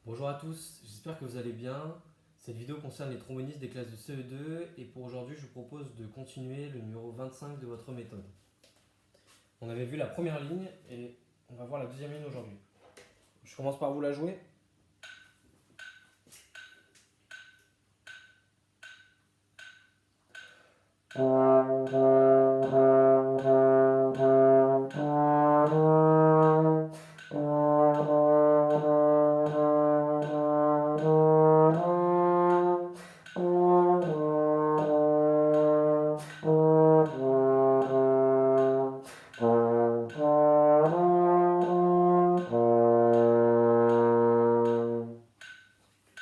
Bonjour à tous, j'espère que vous allez bien. Cette vidéo concerne les trombonistes des classes de CE2 et pour aujourd'hui je vous propose de continuer le numéro 25 de votre méthode. On avait vu la première ligne et on va voir la deuxième ligne aujourd'hui. Je commence par vous la jouer.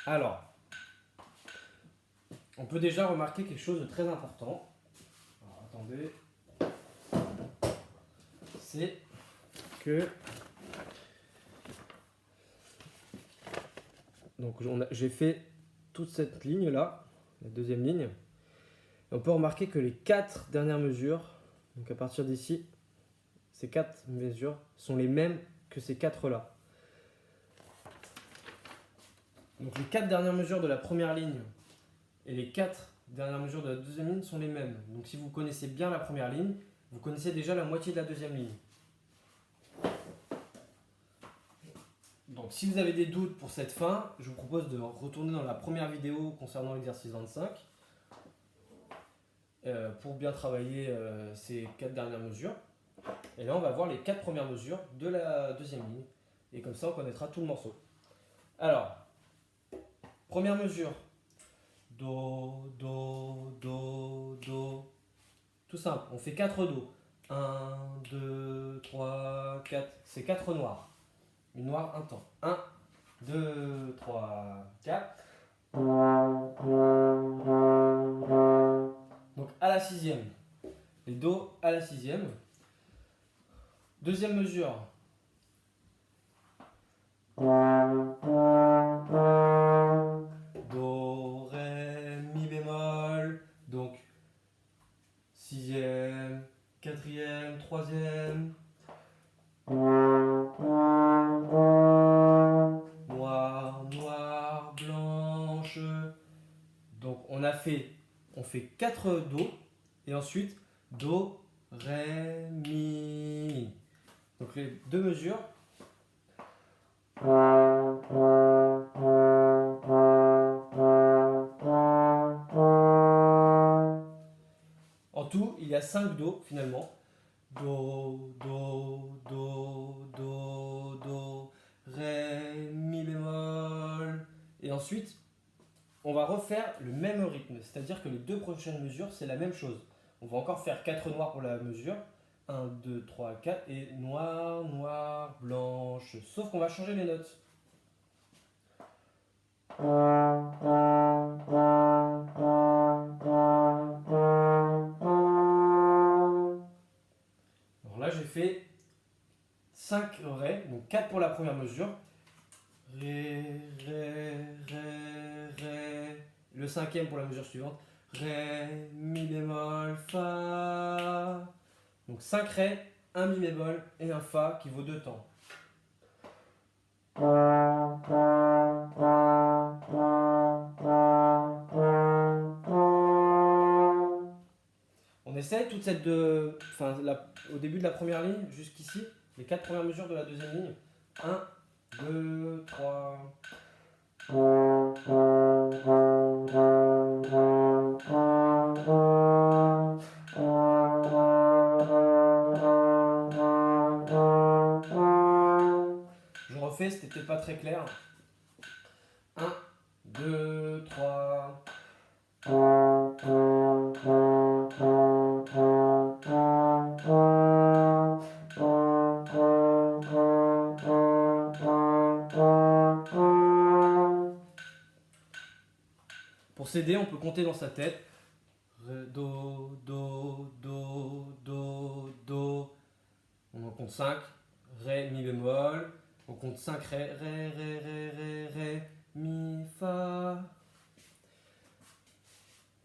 Alors, on peut déjà remarquer quelque chose de très important. Alors, attendez. C'est que donc j'ai fait toute cette ligne là, la deuxième ligne. Et on peut remarquer que les 4 dernières mesures, donc à partir d'ici, ces 4 mesures sont les mêmes que ces 4 là. Donc les 4 dernières mesures de la première ligne et les 4 dernières mesures de la deuxième ligne sont les mêmes. Donc si vous connaissez bien la première ligne, vous connaissez déjà la moitié de la deuxième ligne. Donc si vous avez des doutes pour cette fin, je vous propose de retourner dans la première vidéo concernant l'exercice 25 pour bien travailler ces 4 dernières mesures. Et là on va voir les 4 premières mesures de la deuxième ligne. Et comme ça on connaîtra tout le morceau. Alors, première mesure. Do, do, do, do. Tout simple, on fait 4 do. 1, 2, 3, 4. C'est 4 noirs. Une noire, un temps. 1, 2, 3, 4. Donc à la sixième. Les do à la sixième. Deuxième mesure. Do, ré, mi bémol. Donc sixième, quatrième, troisième. Noir, noir, blanche. Donc on fait 4 do et ensuite do, ré, mi. Donc les deux mesures. En tout, il y a 5 do finalement. Do, do, do, do, do, ré, mi bémol. Et ensuite, on va refaire le même rythme. C'est-à-dire que les deux prochaines mesures, c'est la même chose. On va encore faire 4 noirs pour la mesure. 1, 2, 3, 4. Et noir, noir, blanche. Sauf qu'on va changer les notes. Alors là, j'ai fait 5 ré, donc 4 pour la première mesure. Ré, ré, ré, ré. Le cinquième pour la mesure suivante. Ré, mi bémol, fa. Donc 5 ré, un mi bémol et un fa qui vaut 2 temps. On essaye toute cette au début de la première ligne jusqu'ici, les 4 premières mesures de la deuxième ligne. 1, 2, 3. Je refais, c'était peut-être pas très clair. 1, 2, 3. Pour s'aider, on peut compter dans sa tête. Ré, do, do, do, do, do. On en compte 5. Ré, mi bémol. On compte 5 ré, ré, ré, ré, ré, ré, mi, fa.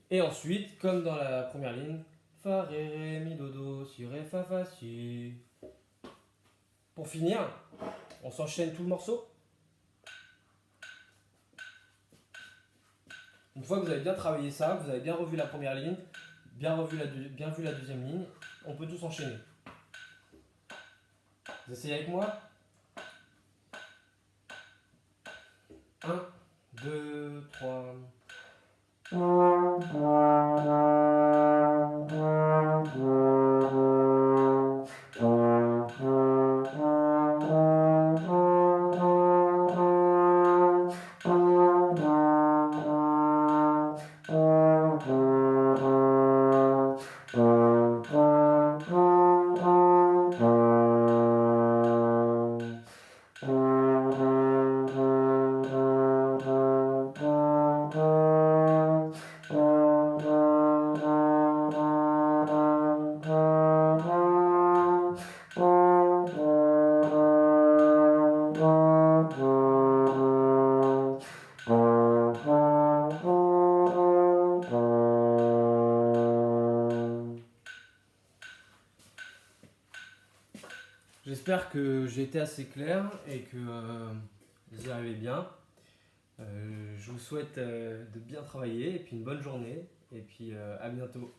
Et ensuite, comme dans la première ligne, fa, ré, ré, mi, do, do, si, ré, fa, si. Pour finir, on s'enchaîne tout le morceau. Une fois que vous avez bien travaillé ça, que vous avez bien revu la première ligne, bien vu la deuxième ligne, on peut tous enchaîner. Vous essayez avec moi? 1, 2, 3. J'espère que j'ai été assez clair et que vous y arrivez bien. Je vous souhaite de bien travailler et puis une bonne journée et puis à bientôt.